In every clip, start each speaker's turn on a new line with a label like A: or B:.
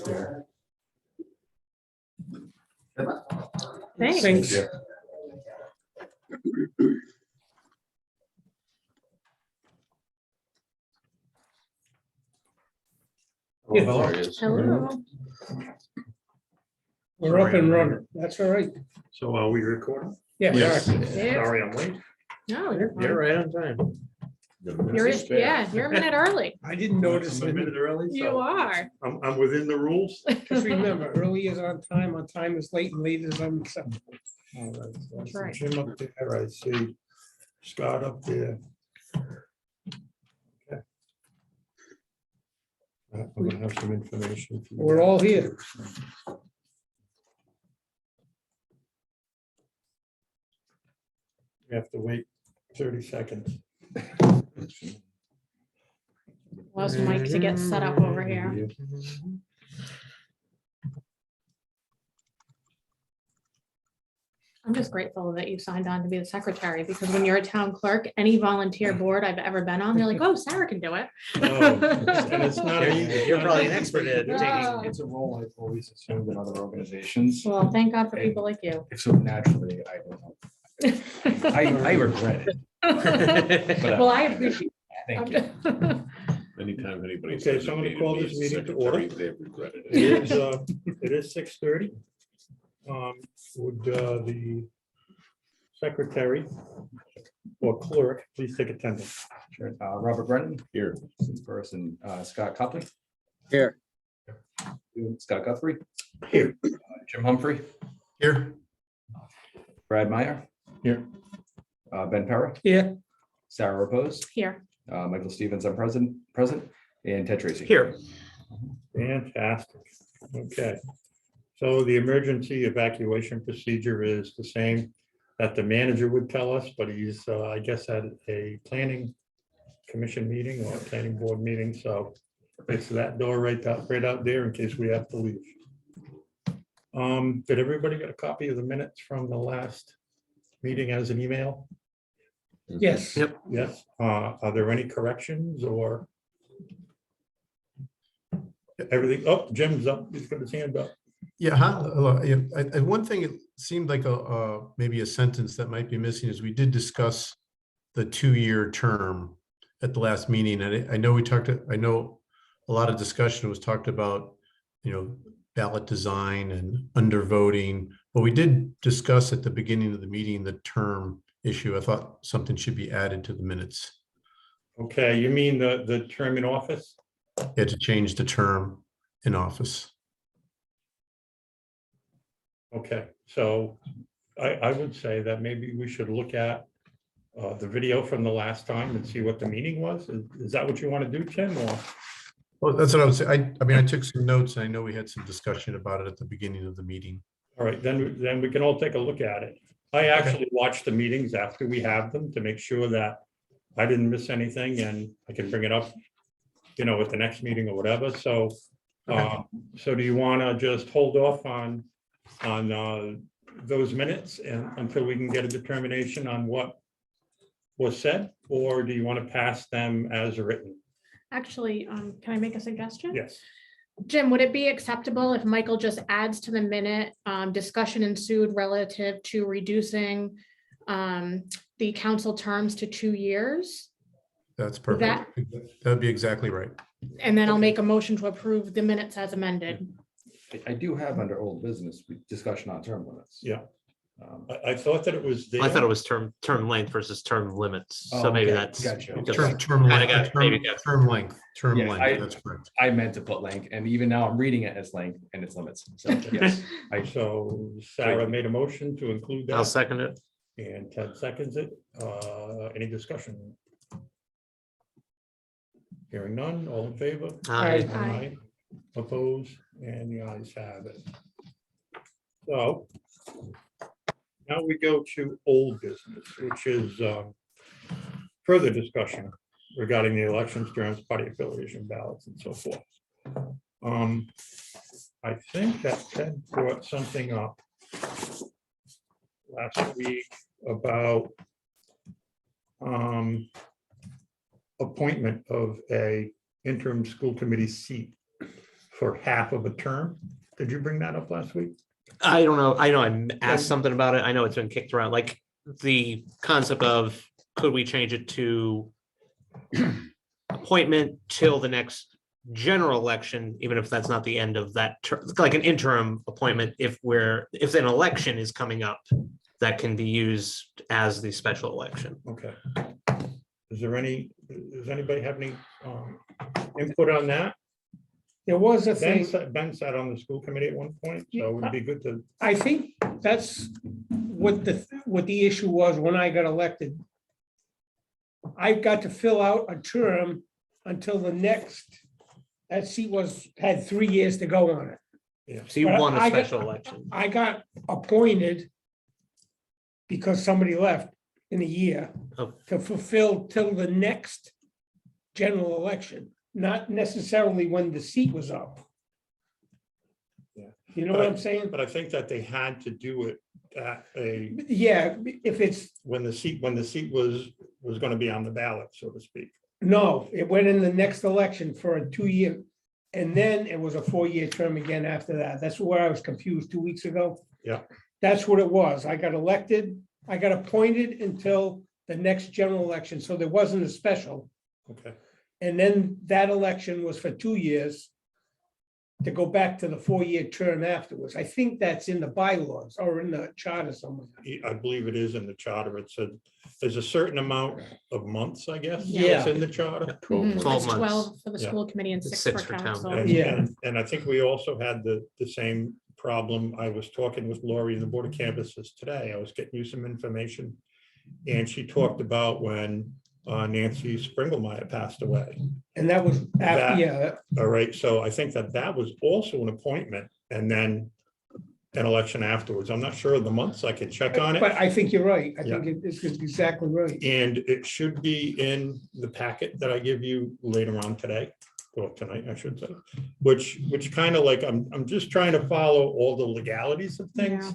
A: there.
B: Thanks.
A: Yeah.
C: There he is.
B: Hello.
D: We're up and running. That's all right.
C: So are we recording?
D: Yeah.
A: Yes.
C: Sorry, I'm late.
B: No, you're fine.
C: You're right on time.
B: You're a minute early.
D: I didn't notice
C: I'm a
D: it.
C: minute early.
B: You
C: so
B: are.
C: I'm within the rules.
D: Just remember, early is on time is late, and late is unacceptable.
C: All right, so I
B: That's
C: see
B: right.
C: Jim up there, I see Scott up there. Okay. I'm gonna have some information. for you.
D: We're all here.
C: You have to wait 30 seconds.
B: Allows Mike to get set up over here. I'm just grateful that you signed on to be the secretary, because when you're a town clerk, any volunteer board I've ever been on, they're like, oh, Sarah can do it.
C: Oh, and it's not.
E: You're probably an expert at
B: Yeah.
A: It's a role I've always assumed in other organizations.
B: Well, thank God for people like you.
A: So naturally, I don't know. I regret it. But,
B: Well, I appreciate
A: Thank you.
B: it.
F: Anytime anybody.
C: Okay,
F: says
C: so I'm
F: they
C: gonna call
F: need
C: this
F: a
C: meeting to
F: secretary,
C: order.
F: They've regretted
C: It
F: it.
C: is 6:30. Would the secretary or clerk please take attendance?
A: Sure. Robert Brennan,
F: Here,
A: this person, Scott Copley.
E: Here.
A: Scott Guthrie.
C: Here.
A: Jim Humphrey.
E: Here.
A: Brad Meyer.
C: Here.
A: Ben Pera.
D: Yeah.
A: Sarah Repose.
B: Here.
A: Michael Stevens, I'm present, and Ted Tracy.
E: Here.
C: Fantastic. Okay. So the emergency evacuation procedure is the same that the manager would tell us, but he's, I guess, at a planning commission meeting or a planning board meeting. So it's that door right out there in case we have to leave. Did everybody get a copy of the minutes from the last meeting as an email?
D: Yes.
E: Yep.
C: Yes. Are there any corrections or? Everything, oh, Jim's up, he's got his hand up.
G: Yeah, one thing, it seemed like maybe a sentence that might be missing is we did discuss the 2-year term at the last meeting. And I know I know a lot of discussion was talked about, ballot design and undervoting, but we did discuss at the beginning of the meeting, the term issue. I thought something should be added to the minutes.
C: Okay, you mean the term in office?
G: Yeah, to change the term in office.
C: Okay, so I would say that maybe we should look at the video from the last time and see what the meaning was. Is that what you want to do, Tim? Or,
G: Well, that's what I was saying. I mean, I took some notes and I know we had some discussion about it at the beginning of the meeting.
C: all right, then we can all take a look at it. I actually watch the meetings after we have them to make sure that I didn't miss anything and I can bring it up, at the next meeting or whatever. So, so do you want to just hold off on those minutes and until we can get a determination on what was said, or do you want to pass them as written?
B: Actually, can I make a suggestion?
C: Yes.
B: Jim, would it be acceptable if Michael just adds to the minute, discussion ensued relative to reducing the council terms to 2 years?
G: That's perfect. That'd be exactly right.
B: And then I'll make a motion to approve the minutes as amended.
A: I do have under old business discussion on term limits.
C: Yeah. I thought that it was there.
E: I thought it was term length versus term limits. So
A: Oh,
E: maybe
A: okay.
E: that's.
A: Gotcha.
E: just-
G: Term
E: Kinda
G: length,
E: got- maybe got-
G: term length,
A: Yeah,
G: that's correct.
A: I meant to put length, and even now I'm reading it as length and its limits. So yes,
C: So Sarah made a motion to include
E: I'll
C: that
E: second it.
C: and Ted seconds it. Any discussion? Hearing none, all in favor?
E: Aye.
B: Aye.
C: Opposed, and the ayes have it. So now we go to old business, which is further discussion regarding the elections, terms, party affiliation ballots and so forth. I think that Ted brought something up last week about appointment of a interim school committee seat for half of a term. Did you bring that up last week?
E: I don't know. I know I asked something about it. I know it's been kicked around, like the concept of could we change it to appointment till the next general election, even if that's not the end of that term, like an interim appointment, if an election is coming up, that can be used as the special election.
C: Okay. Does anybody have any input on that?
D: There was a thing,
C: Ben sat on the school committee at one point, so it would be good to,
D: I think that's what the issue was when I got elected. I got to fill out a term until the next, that seat had 3 years to go on it.
C: yeah.
E: So you
D: But
E: won a
D: I got-
E: special election.
D: I got appointed because somebody left in a year
E: Oh.
D: to fulfill till the next general election, not necessarily when the seat was up.
C: Yeah.
D: You know what I'm saying?
C: But I think that they had to do it at
D: Yeah, if it's,
C: when the seat was going to be on the ballot, so to speak.
D: no, it went in the next election for a 2-year, and then it was a 4-year term again after that. That's where I was confused 2 weeks ago.
C: Yeah.
D: That's what it was. I got elected, I got appointed until the next general election, so there wasn't a special.
C: Okay.
D: And then that election was for 2 years to go back to the 4-year term afterwards. I think that's in the bylaws or in the charter somewhere.
C: I believe it is in the charter. It said there's a certain amount of months, I guess.
D: Yeah.
C: It's in the charter.
B: Mhm,
E: 12
B: it's
E: months.
B: 12 for the
C: Yeah.
B: school committee and
E: It's
B: 6
E: 6
B: for
E: for town.
B: council.
C: And,
D: Yeah.
C: and I think we also had the same problem. I was talking with Lori in the Board of Canvassers today. I was getting you some information. And she talked about when Nancy Springelmeyer passed away.
D: And that was
C: That-
D: after, yeah,
C: All right, so I think that was also an appointment and then an election afterwards. I'm not sure of the months. I can check on
D: but
C: it.
D: I think you're right. I
C: Yeah.
D: think it's exactly right.
C: And it should be in the packet that I give you later on today, or tonight, I should say, which kind of like, I'm just trying to follow all the legalities of things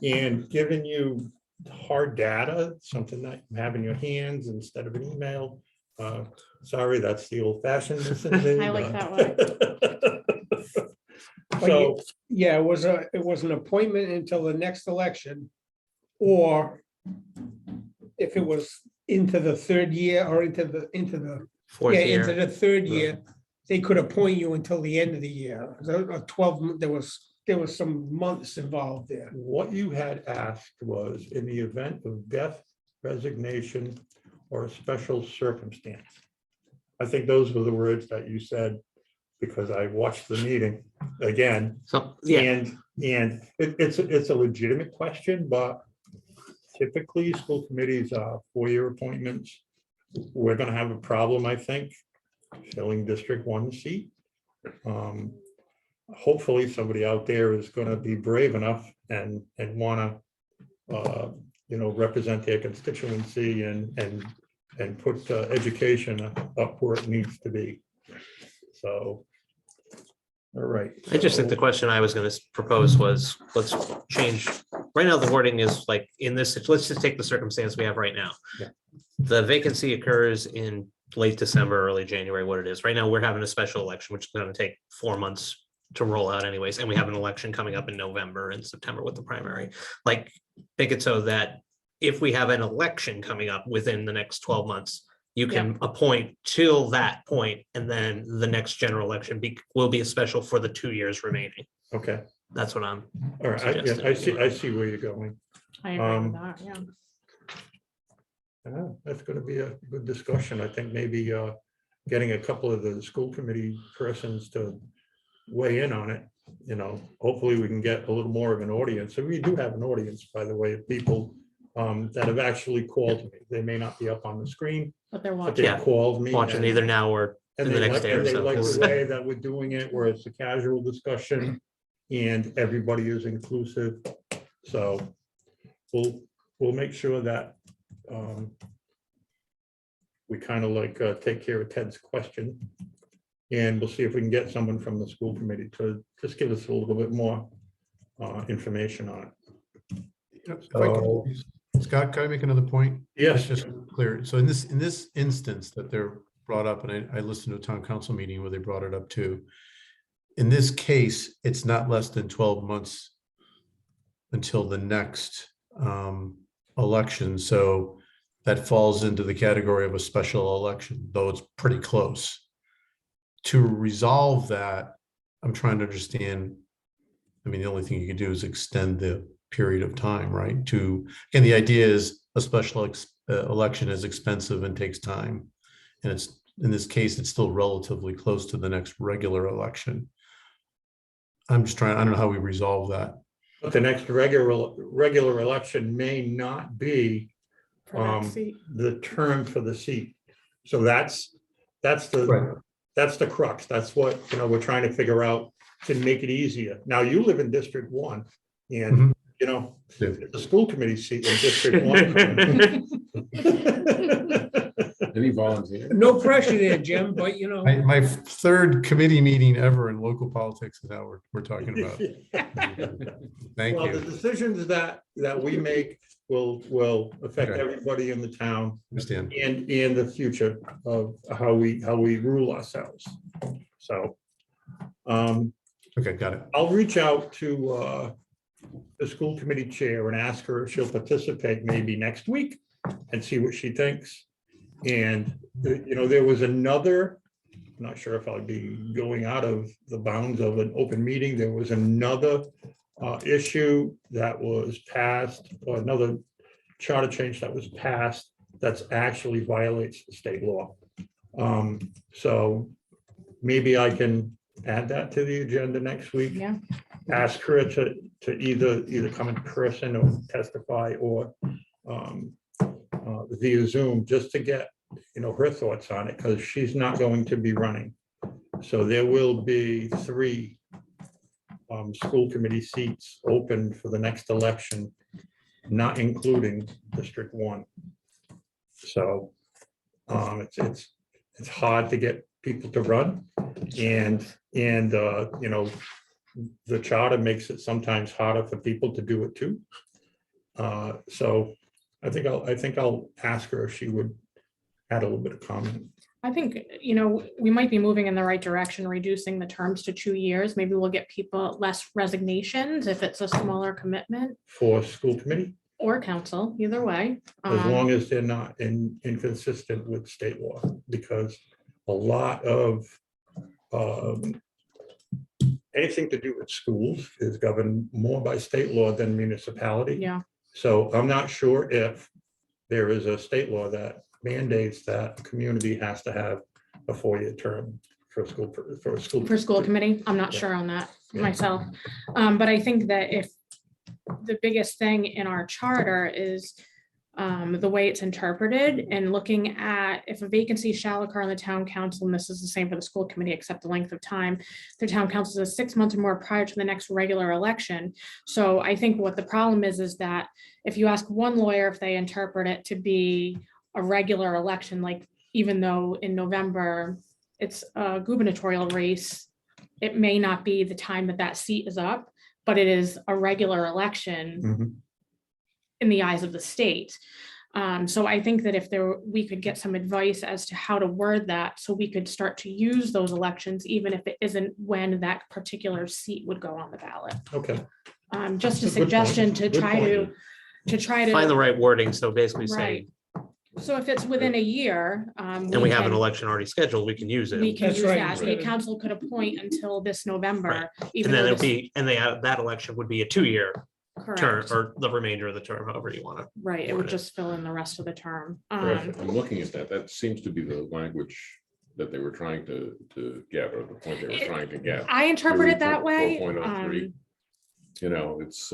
C: and giving you hard data, something that you have in your hands instead of an email. Sorry, that's the old fashioned.
B: I like that
C: So,
D: Yeah, it was an appointment until the next election. Or if it was into the third year or into the,
E: Fourth
D: yeah, into
E: year.
D: the third year, they could appoint you until the end of the year. A 12, there was some months involved there.
C: what you had asked was in the event of death, resignation, or a special circumstance. I think those were the words that you said, because I watched the meeting again.
E: So, yeah,
C: And it's a legitimate question, but typically school committees are 4-year appointments. We're gonna have a problem, I think, filling District 1 seat. Hopefully somebody out there is gonna be brave enough and wanna represent their constituency and put education up where it needs to be. So, all right.
E: I just think the question I was going to propose was, let's change, right now the wording is like in this, let's just take the circumstance we have right now.
C: Yeah.
E: The vacancy occurs in late December, early January, what it is. Right now, we're having a special election, which is going to take 4 months to roll out anyways. And we have an election coming up in November and September with the primary. Like, make it so that if we have an election coming up within the next 12 months, you can appoint till that point, and then the next general election will be a special for the 2 years remaining.
C: Okay,
E: That's what I'm,
C: all right. I see where you're going.
B: I agree with that, yeah.
C: Yeah, that's going to be a good discussion. I think maybe getting a couple of the school committee persons to weigh in on it. Hopefully we can get a little more of an audience. So we do have an audience, by the way, of people that have actually called me. They may not be up on the screen,
B: But they're
C: but
B: watching.
C: they
E: Yeah.
C: called me.
E: watching
C: and-
E: either now or
C: And
E: in the
C: they
E: next
C: like,
E: day or
C: and they
E: so.
C: like the way that we're doing it, where it's a casual discussion and everybody is inclusive. So we'll make sure that we kind of like take care of Ted's question. And we'll see if we can get someone from the school committee to just give us a little bit more information on it.
G: If I could- Scott, can I make another point?
C: Yes,
G: It's just clear. So in this instance that they're brought up, and I listened to a town council meeting where they brought it up too. in this case, it's not less than 12 months until the next election. So that falls into the category of a special election, though it's pretty close. To resolve that, I'm trying to understand. I mean, the only thing you can do is extend the period of time, right? And the idea is a special election is expensive and takes time. And it's, in this case, it's still relatively close to the next regular election. I'm just trying, I don't know how we resolve that.
C: But the next regular election may not be
B: for that seat.
C: the term for the seat. So that's the crux. That's what, we're trying to figure out to make it easier. Now, you live in District 1 and,
G: Yeah.
C: the school committee seat in District 1.
A: Any volunteer?
D: No pressure there, Jim, but
G: My third committee meeting ever in local politics is now we're talking about. Thank
C: Well, the
G: you.
C: decisions that we make will affect
G: Okay.
C: everybody in the town
G: Understand.
C: and the future of how we rule ourselves. So
G: Okay, got it.
C: I'll reach out to the school committee chair and ask her if she'll participate maybe next week and see what she thinks. And, there was another, I'm not sure if I'll be going out of the bounds of an open meeting. There was another issue that was passed, or another charter change that was passed that's actually violates the state law. So maybe I can add that to the agenda next week.
B: Yeah.
C: Ask her to either come in person or testify or via Zoom, just to get, her thoughts on it, because she's not going to be running. So there will be 3 school committee seats open for the next election, not including District 1. So it's hard to get people to run, and the charter makes it sometimes harder for people to do it too. So I think I'll ask her if she would add a little bit of comment.
B: I think, we might be moving in the right direction, reducing the terms to 2 years. Maybe we'll get people less resignations if it's a smaller commitment,
C: For school committee,
B: or council, either way.
C: as long as they're not inconsistent with state law, because a lot of anything to do with schools is governed more by state law than municipality.
B: Yeah,
C: So I'm not sure if there is a state law that mandates that a community has to have a 4-year term for a school.
B: for school committee, I'm not
C: Yeah.
B: sure on that
C: Yeah.
B: myself. But I think that if the biggest thing in our charter is the way it's interpreted, and looking at if a vacancy shall occur on the town council, and this is the same for the school committee, except the length of time, the town council is 6 months or more prior to the next regular election. So I think what the problem is that if you ask one lawyer if they interpret it to be a regular election, like even though in November it's a gubernatorial race, it may not be the time that seat is up, but it is a regular election
C: Mhm.
B: in the eyes of the state. So I think that if we could get some advice as to how to word that, so we could start to use those elections, even if it isn't when that particular seat would go on the ballot.
C: Okay.
B: Just a
C: That's a good point.
B: suggestion to
C: Good
B: try
C: point.
B: to
E: Find the right wording, so basically say,
B: Right. So if it's within a year.
E: and we have an election already scheduled, we can use it.
B: We can
D: That's
B: use
D: right.
B: that. The council could appoint until this November. even
E: And then
B: though
E: it'll
B: this-
E: be, and that election would be a 2-year term,
B: Correct.
E: or the remainder of the term, however you want to.
B: Right, it would
E: word it.
B: just fill in the rest of the term.
F: I'm looking at that. That seems to be the language that they were trying to get, or the point they were trying to get.
B: I interpret it that way.
F: 4.03. It's,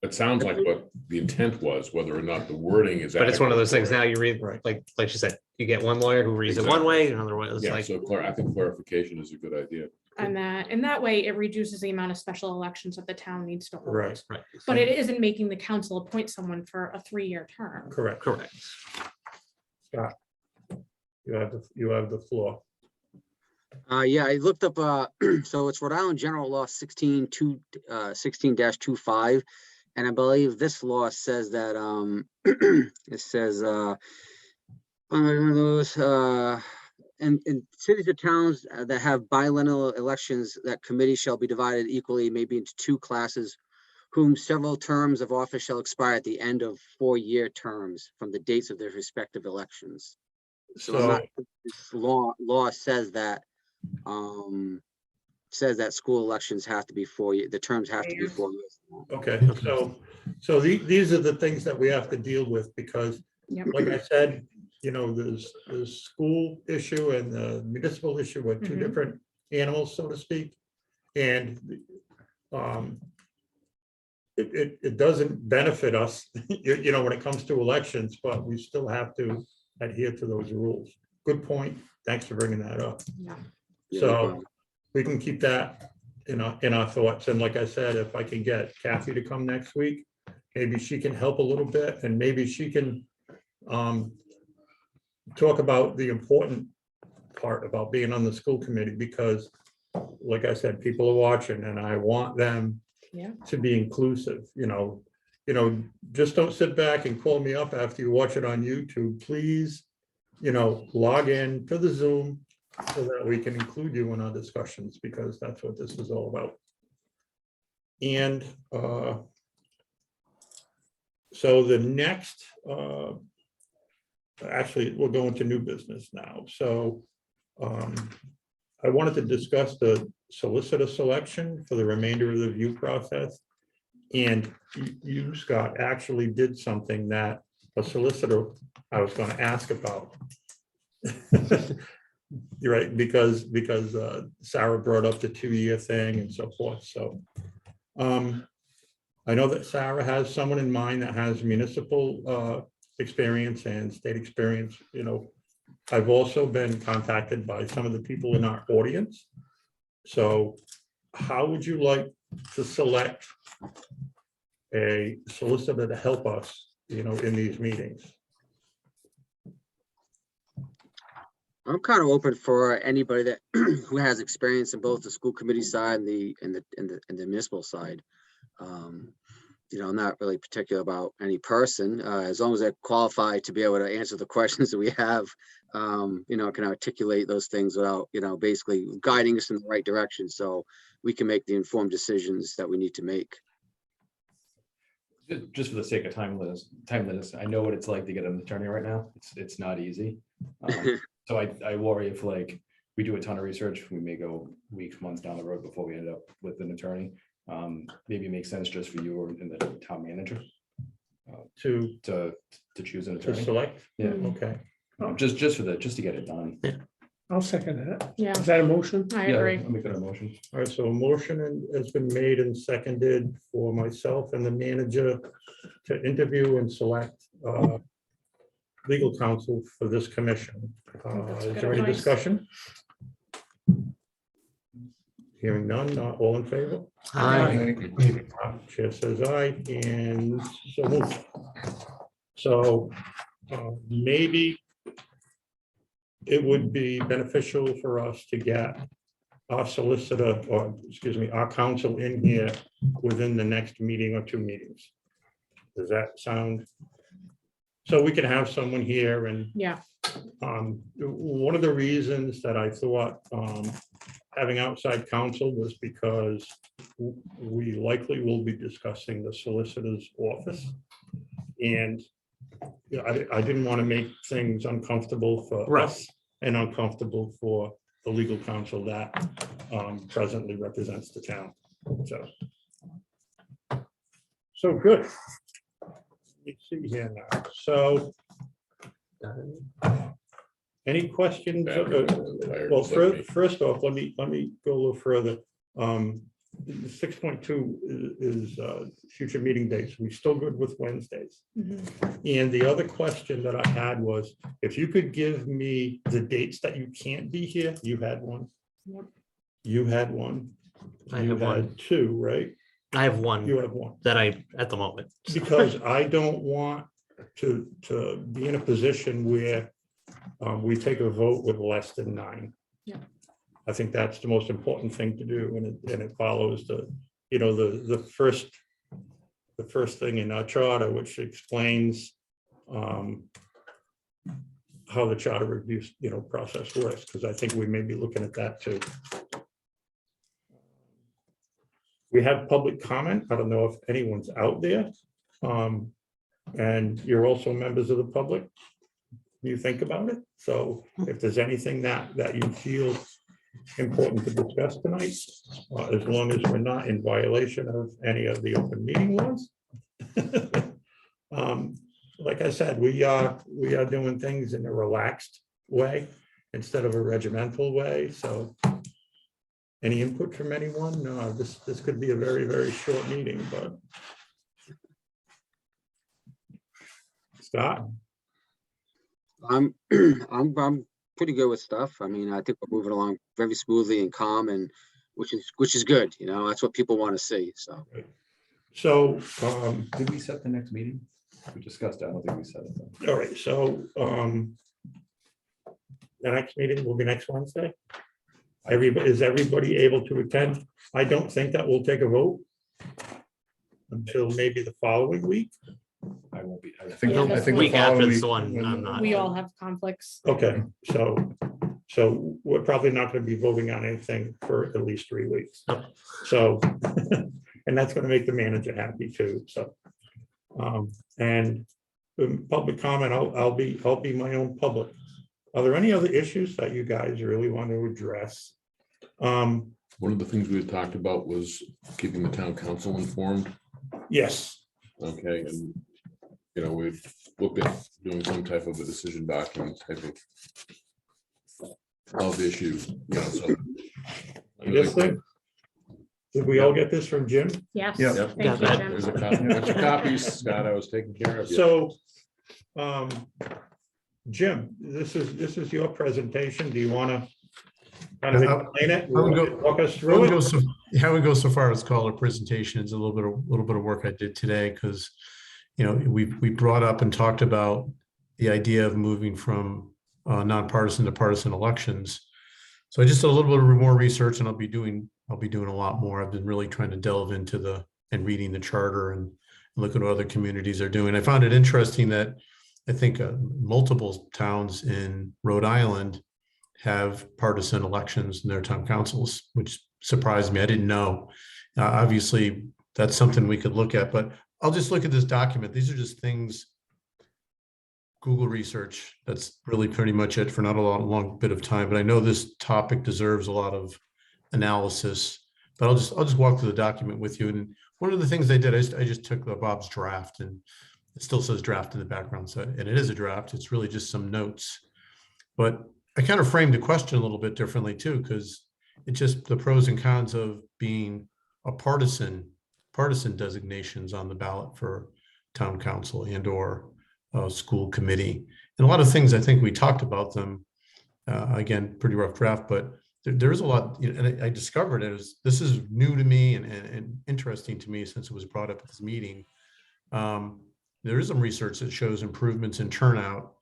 F: it sounds like what the intent was, whether or not the wording is.
E: But it's one of those
F: adequate
E: things,
F: for it.
E: now you read,
C: Right.
E: like you said, you get one lawyer who reads it one
F: Exactly.
E: way, another way, it's
F: Yeah,
E: like,
F: so I think clarification is a good idea.
B: And that way it reduces the amount of special elections that the town needs to hold.
C: Right.
E: right,
B: But it isn't making the council appoint someone for a 3-year term.
C: Correct.
E: correct.
C: You have the floor.
H: Yeah, I looked up, so it's Rhode Island General Law 16-25. And I believe this law says that, it says, one of those, in cities or towns that have biennial elections, that committee shall be divided equally, maybe into 2 classes, whom several terms of office shall expire at the end of 4-year terms from the dates of their respective elections. So I'm not, this law says that school elections have to be 4 years, the terms have to be 4 years.
C: Okay, so these are the things that we have to deal with, because
B: Yep.
C: like I said, you know, there's the school issue and the municipal issue are 2
B: Mhm.
C: different animals, so to speak. And it doesn't benefit us, you know, when it comes to elections, but we still have to adhere to those rules. Good point. Thanks for bringing that up.
B: Yeah.
H: Yeah, no
C: So
H: problem.
C: we can keep that in our thoughts. And like I said, if I can get Kathy to come next week, maybe she can help a little bit, and maybe she can talk about the important part about being on the school committee, because like I said, people are watching and I want them
B: Yeah.
C: to be inclusive, you know, just don't sit back and call me up after you watch it on YouTube. Please, you know, log in to the Zoom so that we can include you in our discussions, because that's what this is all about. And so the next, actually, we're going to new business now. So I wanted to discuss the solicitor selection for the remainder of the review process. And you, Scott, actually did something that a solicitor I was going to ask about. You're right, because Sarah brought up the 2-year thing and so forth. So I know that Sarah has someone in mind that has municipal experience and state experience. You know, I've also been contacted by some of the people in our audience. So how would you like to select a solicitor to help us, you know, in these meetings?
H: I'm kind of open for anybody that who has experience in both the school committee side and the municipal side. You know, I'm not really particular about any person, as long as they're qualified to be able to answer the questions that we have, you know, can articulate those things without, you know, basically guiding us in the right direction so we can make the informed decisions that we need to make.
A: Just for the sake of timeliness, I know what it's like to get an attorney right now. It's not easy. So I worry if like we do a ton of research, we may go weeks, months down the road before we end up with an attorney. Maybe it makes sense just for you and the town manager
C: To
A: choose an
C: to
A: attorney.
C: select?
A: Yeah,
C: Okay.
A: just to get it done.
D: I'll second that.
B: Yeah,
D: Is that a motion?
B: I
A: Yeah,
B: agree.
A: I'll make that a motion.
C: All right, so a motion has been made and seconded for myself and the manager to interview and select legal counsel for this commission.
B: That's
C: Is
B: good
C: there any
B: advice.
C: discussion? Hearing none, all in favor?
E: Aye.
C: Chair says aye, and so moved. So maybe it would be beneficial for us to get our solicitor, or excuse me, our counsel in here within the next meeting or 2 meetings. Does that sound? So we can have someone here, and
B: Yeah,
C: one of the reasons that I thought having outside counsel was because we likely will be discussing the solicitor's office. And you know, I didn't want to make things uncomfortable for
E: Right.
C: us and uncomfortable for the legal counsel that presently represents the town. So good. Let's see here now. So any questions? Well, first off, let me go a little further. 6.2 is future meeting dates. We still good with Wednesdays?
B: mhm.
C: And the other question that I had was, if you could give me the dates that you can't be here. You had one.
B: Yep.
C: You had one.
E: I
C: You
E: have one.
C: had 2, right?
E: I have
C: You
E: one
C: have one.
E: that at the moment. so.
C: Because I don't want to be in a position where we take a vote with less than 9.
B: Yeah.
C: I think that's the most important thing to do, and it follows the, you know, the first thing in our charter, which explains how the charter review, process works, because I think we may be looking at that too. We have public comment. I don't know if anyone's out there. And you're also members of the public. You think about it. So if there's anything that you feel important to discuss tonight, as long as we're not in violation of any of the open meeting laws. Like I said, we are doing things in a relaxed way instead of a regimental way. So any input from anyone? This could be a very, very short meeting, but Scott?
H: I'm pretty good with stuff. I mean, I think we're moving along very smoothly and calm, and which is good. That's what people want to see. So
C: So,
A: Did we set the next meeting? We discussed it. I don't think we set it. though.
C: all right, so the next meeting will be next Wednesday. Is everybody able to attend? I don't think that we'll take a vote until maybe the following week.
A: I won't be.
B: Yeah,
F: I
B: that's
F: think
E: Week
F: the
E: after
F: following
E: is the
F: week-
E: one I'm not.
B: We all have conflicts.
C: Okay, so we're probably not going to be voting on anything for at least 3 weeks.
E: No.
C: So, and that's going to make the manager happy too, so. And public comment, I'll be my own public. Are there any other issues that you guys really want to address?
F: One of the things we had talked about was keeping the town council informed.
C: Yes,
F: Okay, and we've looked at doing some type of a decision document type of issue. So I really
C: this thing. Did we all get this from Jim?
B: Yes.
G: Yeah.
F: Yep.
B: Thank you,
E: Yeah,
B: Jim.
F: There's a copy, bunch of copies, Scott, I was taking care of you.
C: So, Jim, this is your presentation. Do you want to kind of explain it?
G: I would go-
C: Walk us
G: I
C: through
G: would go
C: it?
G: so far as call it a presentation. It's a little bit of work I did today because, we brought up and talked about the idea of moving from nonpartisan to partisan elections. So I just did a little bit of more research, and I'll be doing a lot more. I've been really trying to delve into and reading the charter and look at what other communities are doing. I found it interesting that I think multiple towns in Rhode Island have partisan elections in their town councils, which surprised me. I didn't know. Obviously, that's something we could look at, but I'll just look at this document. These are just things, Google research. That's really pretty much it for not a long bit of time, but I know this topic deserves a lot of analysis, but I'll just walk through the document with you. And one of the things they did, I just took Bob's draft, and it still says draft in the background. So, and it is a draft. It's really just some notes, but I kind of framed the question a little bit differently too, because it's just the pros and cons of being a partisan designations on the ballot for town council and or school committee. And a lot of things, I think we talked about them, again, pretty rough draft, but there is a lot, and I discovered this is new to me and interesting to me since it was brought up at this meeting. There is some research that shows improvements in turnout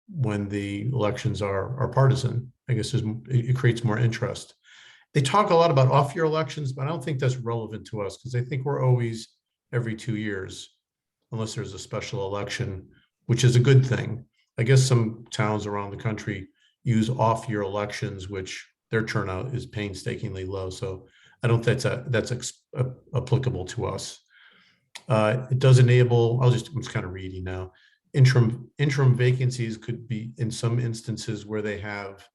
G: when the elections are partisan. I guess it creates more interest. They talk a lot about off-year elections, but I don't think that's relevant to us because I think we're always every 2 years, unless there's a special election, which is a good thing. I guess some towns around the country use off-year elections, which their turnout is painstakingly low. So I don't think that's applicable to us. It does enable, I'm just kind of reading now. Interim vacancies could be in some instances where they have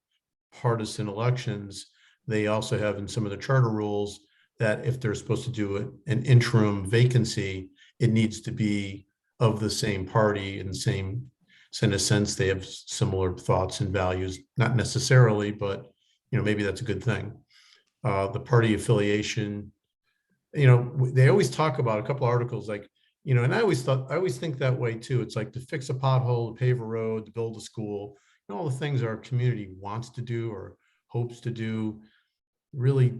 G: partisan elections. They also have in some of the charter rules that if they're supposed to do an interim vacancy, it needs to be of the same party and same, in a sense, they have similar thoughts and values, not necessarily, but maybe that's a good thing. The party affiliation, they always talk about a couple of articles like, and I always think that way too. It's like to fix a pothole, to pave a road, to build a school, all the things our community wants to do or hopes to do really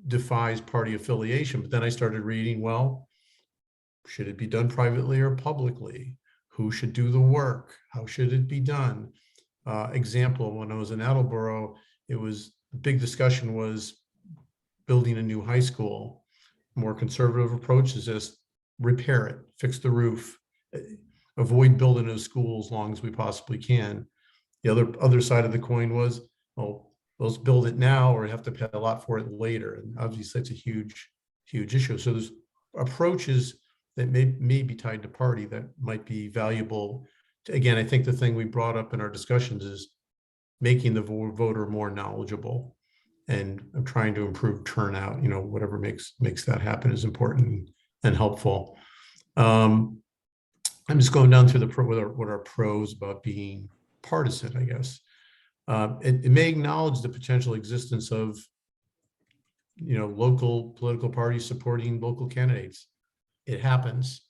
G: defies party affiliation. But then I started reading, well, should it be done privately or publicly? Who should do the work? How should it be done? Example, when I was in Attleboro, the big discussion was building a new high school. More conservative approach is just repair it, fix the roof. avoid building those schools as long as we possibly can. The other side of the coin was, oh, let's build it now or have to pay a lot for it later. And obviously that's a huge issue. So there's approaches that may be tied to party that might be valuable. Again, I think the thing we brought up in our discussions is making the voter more knowledgeable. And I'm trying to improve turnout, whatever makes that happen is important and helpful. I'm just going down through what are pros about being partisan, I guess. It may acknowledge the potential existence of, local political parties supporting local candidates. It happens.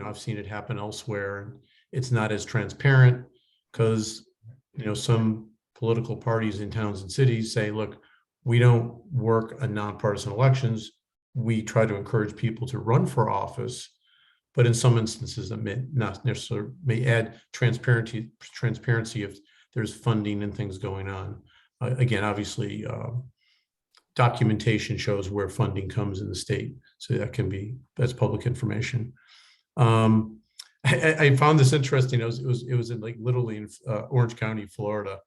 G: I've seen it happen elsewhere. It's not as transparent because, some political parties in towns and cities say, look, we don't work on nonpartisan elections. We try to encourage people to run for office, but in some instances that may not necessarily may add transparency if there's funding and things going on. Again, obviously, documentation shows where funding comes in the state, so that's public information. I found this interesting. It was in literally in Orange County, Florida.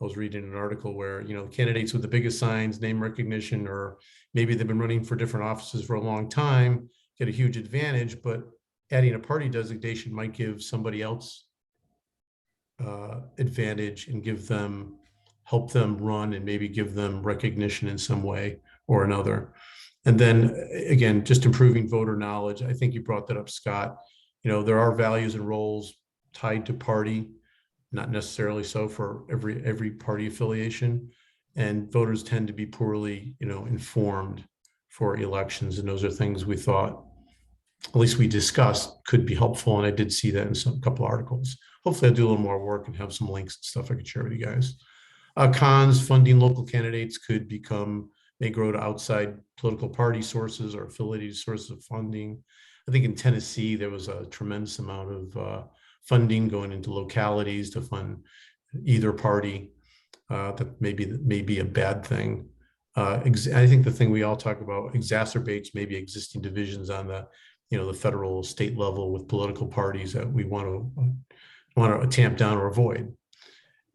G: I was reading an article where, candidates with the biggest signs, name recognition, or maybe they've been running for different offices for a long time, get a huge advantage, but adding a party designation might give somebody else advantage and help them run and maybe give them recognition in some way or another. And then again, just improving voter knowledge. I think you brought that up, Scott. There are values and roles tied to party, not necessarily so for every party affiliation, and voters tend to be poorly, informed for elections. And those are things we thought, at least we discussed, could be helpful. And I did see that in a couple of articles. Hopefully I'll do a little more work and have some links and stuff I could share with you guys. Cons, funding local candidates may grow to outside political party sources or affiliated sources of funding. I think in Tennessee, there was a tremendous amount of funding going into localities to fund either party. That may be a bad thing. I think the thing we all talk about exacerbates maybe existing divisions on the federal state level with political parties that we want to tamp down or avoid.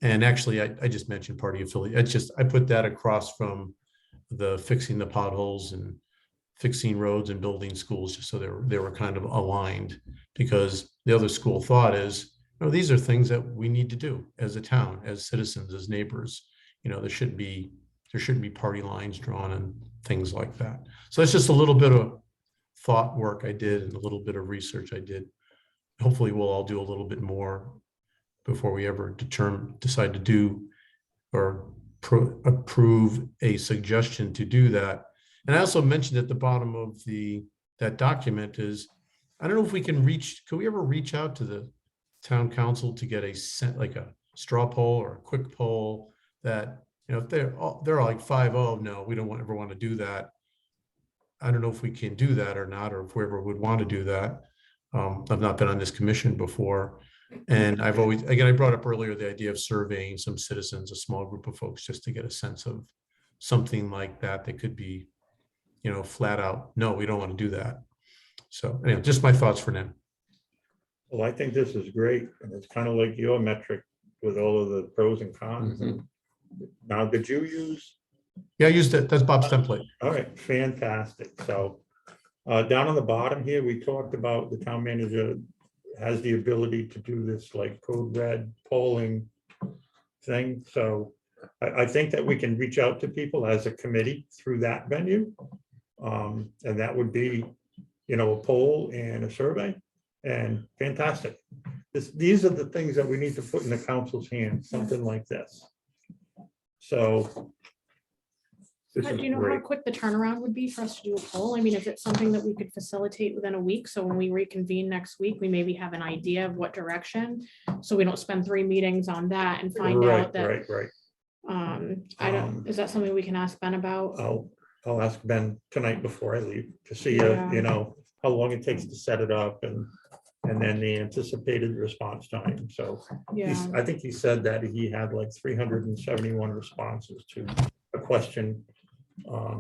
G: And actually, I just mentioned party affiliate. I put that across from the fixing the potholes and fixing roads and building schools, just so they were kind of aligned, because the other school of thought is, these are things that we need to do as a town, as citizens, as neighbors. There shouldn't be party lines drawn and things like that. So it's just a little bit of thought work I did and a little bit of research I did. Hopefully we'll all do a little bit more before we ever decide to do or approve a suggestion to do that. And I also mentioned at the bottom of that document is, I don't know if we can we ever reach out to the town council to get a straw poll or a quick poll that, if they're like 5-0, no, we don't ever want to do that. I don't know if we can do that or not, or if whoever would want to do that. I've not been on this commission before. And I brought up earlier the idea of surveying some citizens, a small group of folks, just to get a sense of something like that could be, flat out, no, we don't want to do that. So anyway, just my thoughts for now.
C: Well, I think this is great. And it's kind of like your metric with all of the pros and cons.
F: Mhm.
C: Now, did you use?
G: Yeah, I used it. That's Bob's template.
C: All right, fantastic. So down on the bottom here, we talked about the town manager has the ability to do this like code red polling thing. So I think that we can reach out to people as a committee through that venue. And that would be, a poll and a survey, and fantastic. These are the things that we need to put in the council's hands, something like this. So. This
B: Do
C: is
B: you know how
C: great.
B: quick the turnaround would be for us to do a poll? I mean, is it something that we could facilitate within a week? So when we reconvene next week, we maybe have an idea of what direction. So we don't spend 3 meetings on that and find out that.
C: Right.
B: Is that something we can ask Ben about?
C: I'll ask Ben tonight before I leave to see,
B: Yeah.
C: how long it takes to set it up and then the anticipated response time. So
B: Yeah,
C: I think he said that he had like 371 responses to a question.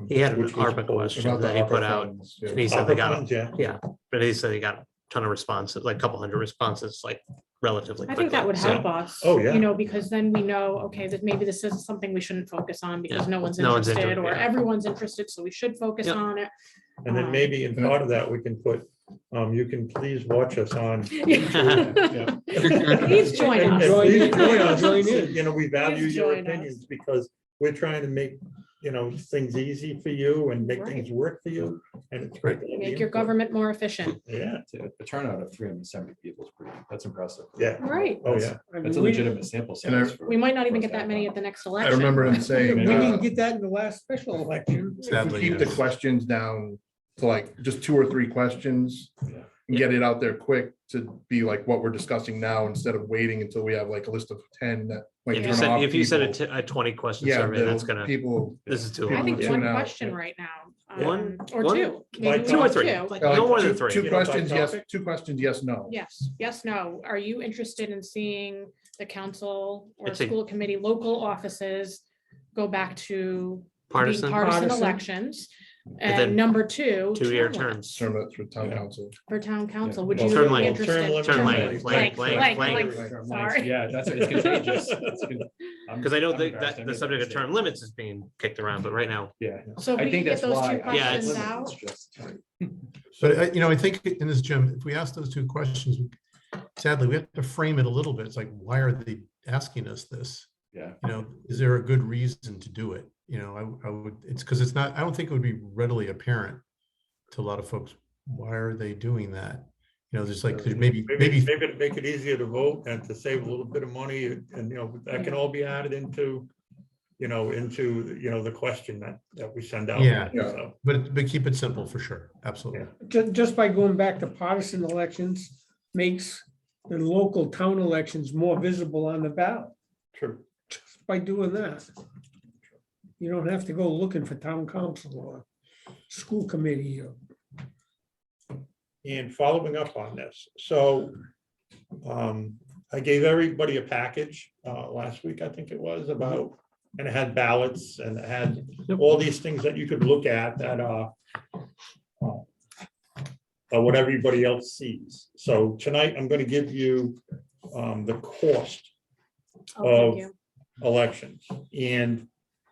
E: He had an
C: which was
E: ARPA
C: posed.
E: question that he put out, and he said they got,
C: Yeah.
E: but he said he got ton of responses, like a couple hundred responses, like relatively
B: I
E: quickly.
B: think that would
E: So,
B: help us.
C: Oh, yeah.
B: You know, because then we know, okay, that maybe this isn't something we shouldn't focus on because
E: Yeah.
B: no one's
E: No one's into
B: interested,
E: it,
B: or
E: yeah.
B: everyone's interested, so we should focus
E: Yep.
B: on it.
C: And then maybe in part of that, we can put, you can please watch us on.
B: Please join
C: And
B: us.
C: please join us.
D: Join in.
C: You know, we value
B: Please
C: your
B: join us.
C: opinions because we're trying to make, you know, things easy for you and make things work for you. And it's great. to have the
B: Make your
C: input.
B: government more efficient.
C: Yeah,
A: A turnout of 370 people is pretty, that's impressive.
C: yeah.
B: Right.
C: Oh, yeah.
D: I mean,
A: That's a
D: we-
A: legitimate sample
I: And I-
A: size. for-
B: We might not even
A: for
B: get that
A: us
B: many
A: to
B: at the next
I: I
B: election.
I: remember him
D: We
I: saying,
D: didn't get that in the last special election.
I: if
G: Sadly,
I: we keep the
G: yes.
I: questions down to like just 2 or 3 questions
A: Yeah.
I: and get it out there quick to be like what we're discussing now, instead of waiting until we have like a list of 10 that might
E: If you
I: turn
E: said,
I: off
E: if you said
I: people.
E: a 20 question
I: Yeah,
E: survey, that's
I: they'll-
E: gonna,
I: people.
E: this is too.
B: I think
I: People
B: one
I: tune out.
B: question right now.
E: One-
B: Or
E: one-
B: two.
C: Like
B: Maybe we
E: Two or
B: do
E: three,
B: two.
E: like
I: Like
E: no more than
I: two-
E: 3.
I: Two
C: You know, by
I: questions, yes,
C: topic?
I: 2 questions, yes, no.
B: Yes, no. Are you interested in seeing the council or
E: I'd say-
B: school committee, local offices go back to being
E: Partisan,
B: partisan
D: Partisan.
B: elections?
E: And then
B: And number two,
E: 2-year
B: term limits
E: terms.
I: Term limits for town
C: Yeah.
I: council.
B: for town council.
A: Yeah.
B: Would
C: Well,
B: you
E: term
B: be
E: length.
B: interested?
C: Term limits.
B: Term
C: Term
B: length,
E: length,
B: length,
E: length.
B: length. Sorry.
A: Yeah, that's, it's contagious.
E: Because I know that the subject of term limits is being kicked around, but right now,
A: Yeah.
B: So if
A: I
B: we
A: think
B: can get
A: that's
B: those
A: why.
B: two
E: Yeah,
B: questions
E: it's-
B: out.
A: just-
G: But you know, I think in this, Jim, if we ask those 2 questions, sadly, we have to frame it a little bit. It's like, why are they asking us this?
A: Yeah.
G: You know, is there a good reason to do it? You know, I would, it's because it's not, I don't think it would be readily apparent to a lot of folks. Why are they doing that? You know, there's like, there's maybe
C: Maybe to make it easier to vote and to save a little bit of money and, you know, that can all be added into, you know, the question that we send out.
G: Yeah.
C: So,
G: but keep it simple for sure. Absolutely.
D: Just by going back to partisan elections makes the local town elections more visible on the ballot.
C: true.
D: Just by doing that. You don't have to go looking for town council or school committee or.
C: And following up on this, so I gave everybody a package last week, I think it was, about, and it had ballots and it had all these things that you could look at that are what everybody else sees. So tonight, I'm gonna give you the cost
B: Oh, thank
C: of
B: you.
C: elections and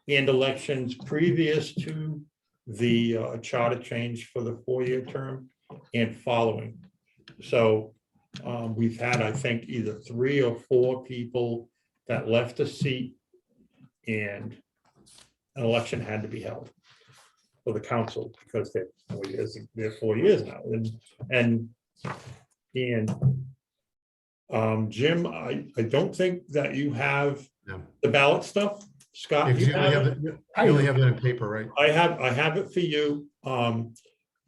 C: elections previous to the charter change for the 4-year term and following. So we've had, I think, either 3 or 4 people that left a seat and an election had to be held for the council because they're 4 years now. And Jim, I don't think that you have
G: No.
C: the ballot stuff. Scott,
G: Because
C: you have it?
G: you only have it in paper, right?
C: I have it for you.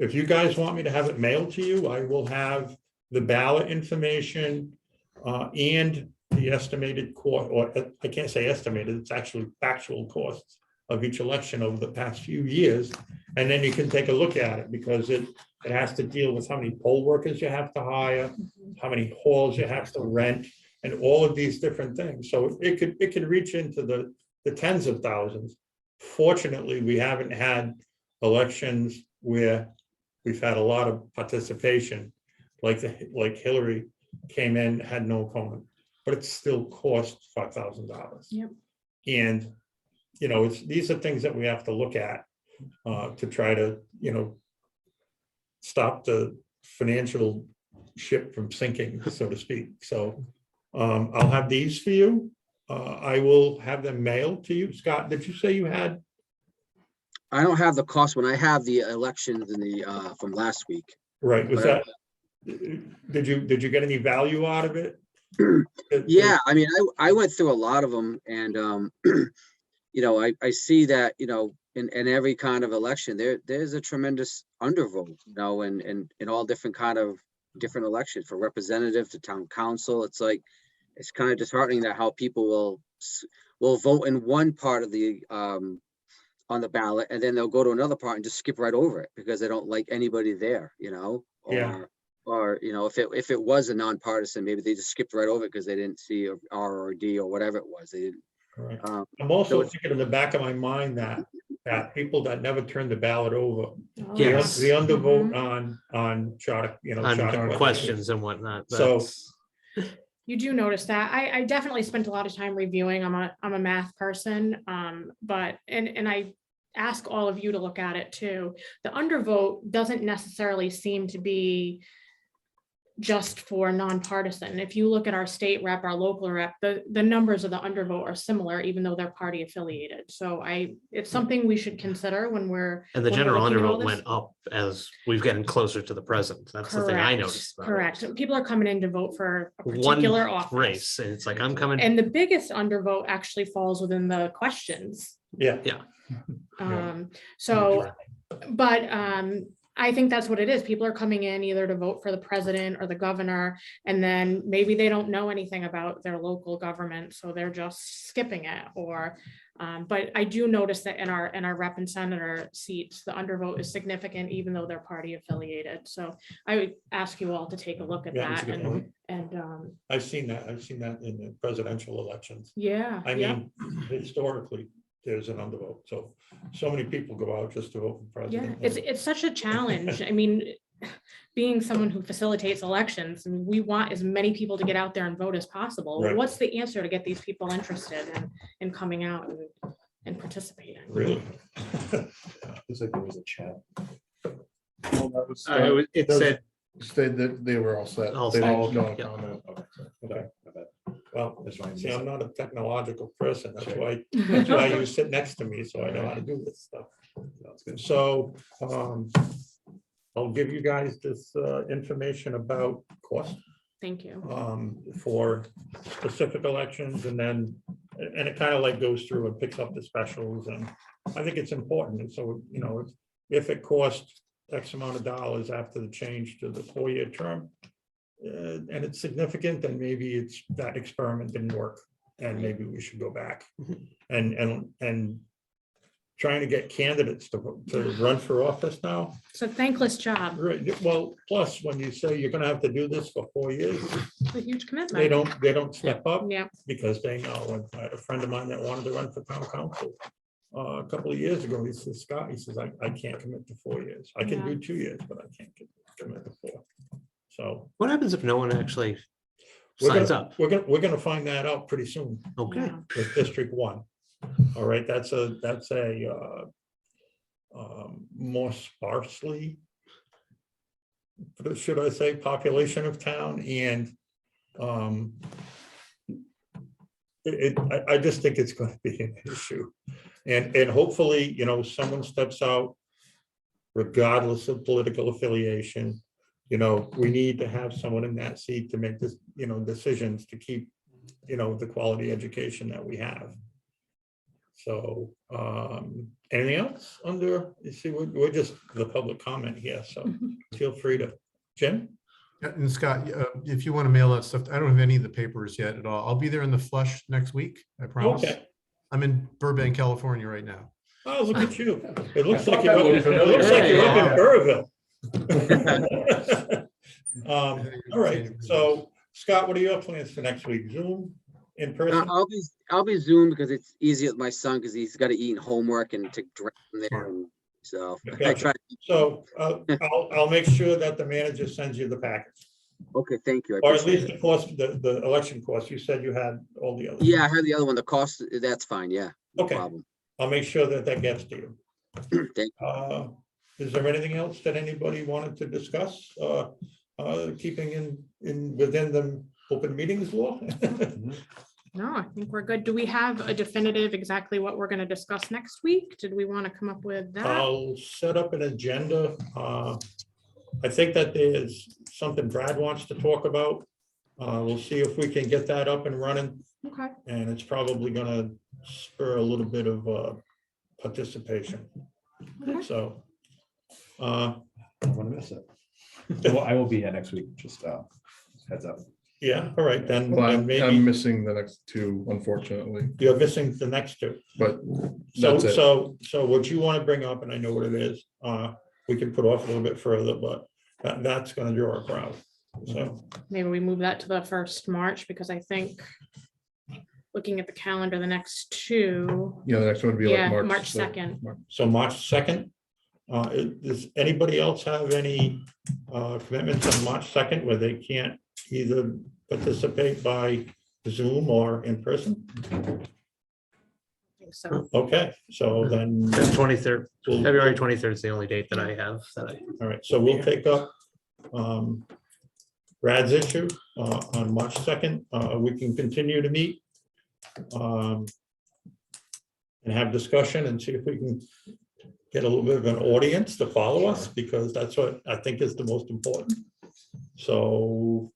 C: If you guys want me to have it mailed to you, I will have the ballot information and the estimated cost, or I can't say estimated, it's actually factual costs of each election over the past few years. And then you can take a look at it because it has to deal with how many poll workers you have to hire, how many halls you have to rent, and all of these different things. So it could reach into the tens of thousands. Fortunately, we haven't had elections where we've had a lot of participation, like Hillary came in, had no opponent, but it still cost $5,000.
B: Yep.
C: And, you know, these are things that we have to look at to try to, you know, stop the financial ship from sinking, so to speak. So I'll have these for you. I will have them mailed to you. Scott, did you say you had?
H: I don't have the cost when I have the elections in the, from last week.
C: Right, was
H: But-
C: that, did you get any value out of it?
H: Yeah, I mean, I went through a lot of them and, you know, I see that, you know, in every kind of election, there's a tremendous undervote, you know, and in all different kind of different elections for representative to town council. It's like, it's kind of disheartening that how people will vote in one part of the, on the ballot, and then they'll go to another part and just skip right over it because they don't like anybody there, you know?
C: Yeah.
H: Or, you know, if it was a nonpartisan, maybe they just skipped right over it because they didn't see R or D or whatever it was. They didn't.
C: Right. I'm also
H: So it's-
C: thinking in the back of my mind that that people that never turned the ballot over.
B: Oh,
C: The
E: Yes.
C: the undervote
B: Mhm.
C: on charter,
E: On
C: charter
E: questions and whatnot.
C: So-
E: That's-
B: You do notice that. I definitely spent a lot of time reviewing. I'm a math person. But I ask all of you to look at it too. The undervote doesn't necessarily seem to be just for nonpartisan. If you look at our state rep, our local rep, the numbers of the undervote are similar, even though they're party affiliated. So it's something we should consider when we're.
E: And the
B: when we're
E: general
B: looking at all
E: undervote
B: this.
E: went up as we've gotten closer to the present. That's the thing I
B: Correct,
E: noticed. about it.
B: Correct. People are coming in to vote for a
E: One
B: particular office.
E: race, and it's like, I'm coming.
B: And the biggest undervote actually falls within the questions.
C: Yeah.
B: So, but I think that's what it is. People are coming in either to vote for the president or the governor, and then maybe they don't know anything about their local government, so they're just skipping it, or but I do notice that in our rep and senator seats, the undervote is significant, even though they're party affiliated. So I would ask you all to take a look at
C: Yeah, that's
B: that
C: a good point.
B: and
C: I've seen that in the presidential elections.
B: yeah.
C: I
B: yeah.
C: mean, historically, there's an undervote, so many people go out just to vote for
B: Yeah,
C: president.
B: it's such a challenge. I mean, being someone who facilitates elections, and we want as many people to get out there and vote as possible.
C: Right.
B: What's the answer to get these people interested in coming out and participating?
C: Really?
A: Looks like there was a chat.
E: It
I: those-
E: said,
I: They were all set.
E: All
I: They
E: set.
I: didn't know
E: Yeah.
I: comment.
C: Okay.
A: My bad.
C: Well,
A: That's fine.
C: see, I'm not a technological person, that's
A: Sure.
C: why you sit next to me, so I know how to do this stuff.
A: Sounds good.
C: So, I'll give you guys this information about cost
B: Thank you.
C: for specific elections, and then, and it kind of like goes through and picks up the specials, and I think it's important, and so, if it costs X amount of dollars after the change to the 4-year term, and it's significant, then maybe it's that experiment didn't work, and maybe we should go back. And trying to get candidates to run for office now.
B: It's a thankless job.
C: Right, well, plus, when you say you're gonna have to do this for 4 years,
B: It's a huge commitment.
C: they don't step up
B: Yeah,
C: because they know. I had a friend of mine that wanted to run for town council a couple of years ago. He says, Scott, he says, I can't commit to 4 years. I can do 2 years, but I can't commit to 4. So
E: what happens if no one actually
C: we're
E: signs
C: gonna,
E: up?
C: we're gonna find that out pretty soon
E: Okay.
B: yeah.
C: with District 1. All right, that's a more sparsely, should I say, population of town, and I just think it's going to be an issue. And hopefully, someone steps out regardless of political affiliation. We need to have someone in that seat to make this, decisions to keep, the quality education that we have. So, anything else under, you see, we're just the public comment here, so feel free to, Jim?
G: Yeah, and Scott, if you want to mail that stuff, I don't have any of the papers yet at all. I'll be there in the flesh next week, I promise.
C: Okay.
G: I'm in Burbank, California right now.
C: Oh, look at you. It looks
A: I
C: like
A: thought
C: you're
A: that
C: up,
A: was
C: it looks like you're up in
G: familiar.
C: Burrville. All right, so Scott, what are your plans for next week? Zoom, in person?
H: I'll be Zoom because it's easy with my son because he's got to eat homework and to direct him there.
G: Smart.
H: And so I
C: Gotcha.
H: try.
C: So I'll make sure that the manager sends you the package,
H: Okay, thank you. I
C: or at
H: appreciate
C: least
H: it.
C: the cost, the election cost. You said you had all the others.
H: Yeah, I heard the other one. The cost, that's fine. Yeah, no
C: Okay.
H: problem.
C: I'll make sure that gets to you.
H: Thank
C: Is there anything else that anybody wanted to discuss? Keeping within the open meetings law?
B: No, I think we're good. Do we have a definitive exactly what we're going to discuss next week? Did we want to come up with that?
C: I'll set up an agenda. I think that there's something Brad wants to talk about. We'll see if we can get that up and running,
B: Okay.
C: and it's probably gonna spur a little bit of participation.
B: Okay.
C: So,
A: I don't want to miss it. Well, I will be here next week, just heads up.
C: yeah, all right, then
I: Well, I'm
C: maybe
I: missing the next 2, unfortunately,
C: you're missing the next 2.
I: but
C: So,
I: that's it.
C: so what you want to bring up, and I know what it is, we can put off a little bit further, but that's gonna draw a crowd. So,
B: Maybe we move that to the 1st March, because I think looking at the calendar, the next two,
I: You know, the next one would be
B: yeah,
I: like
B: March
I: so-
B: 2nd.
C: So March 2nd. Does anybody else have any commitments on March 2nd where they can't either participate by Zoom or in person?
B: So,
C: Okay, so then,
E: The 23rd,
C: we'll-
E: February 23rd is the only date that I have that I.
C: all right, so we'll take up Brad's issue on March 2nd. We can continue to meet and have discussion and see if we can get a little bit of an audience to follow us, because that's what I think is the most important. So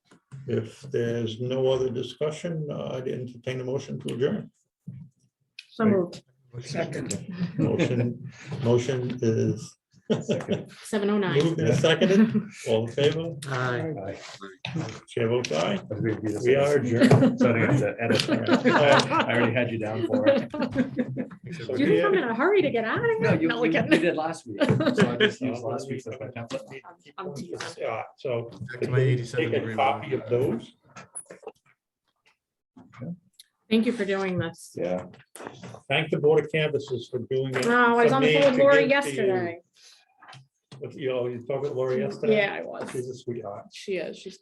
C: if there's no other discussion, I'd entertain a motion to adjourn.
B: so moved,
D: Second.
C: Motion is
B: 7:09.
C: moved and seconded. All in favor?
E: Aye.
C: Chair votes aye.
A: I was gonna do this
C: We
A: on
C: are
A: this.
C: adjourned.
A: So I didn't have to edit. I already had you down for it.
C: So
B: Do you think I'm in a hurry to get out of here?
A: No, you
B: we're kidding.
A: did last week. So I just used last week's as my template.
B: I'm teasing.
C: Yeah, so
G: Back to my 87
C: take a
G: degree
C: copy
G: weather.
C: of those.
B: Thank you for doing this.
A: Yeah.
C: Thank the Board of Canvassers for doing it.
B: No, I was
C: for
B: on the
C: me
B: phone with
C: to
B: Lori
C: give to you.
B: yesterday.
C: You talked with Lori yesterday?
B: Yeah, I was.
C: She's a sweetheart.
B: She is. She's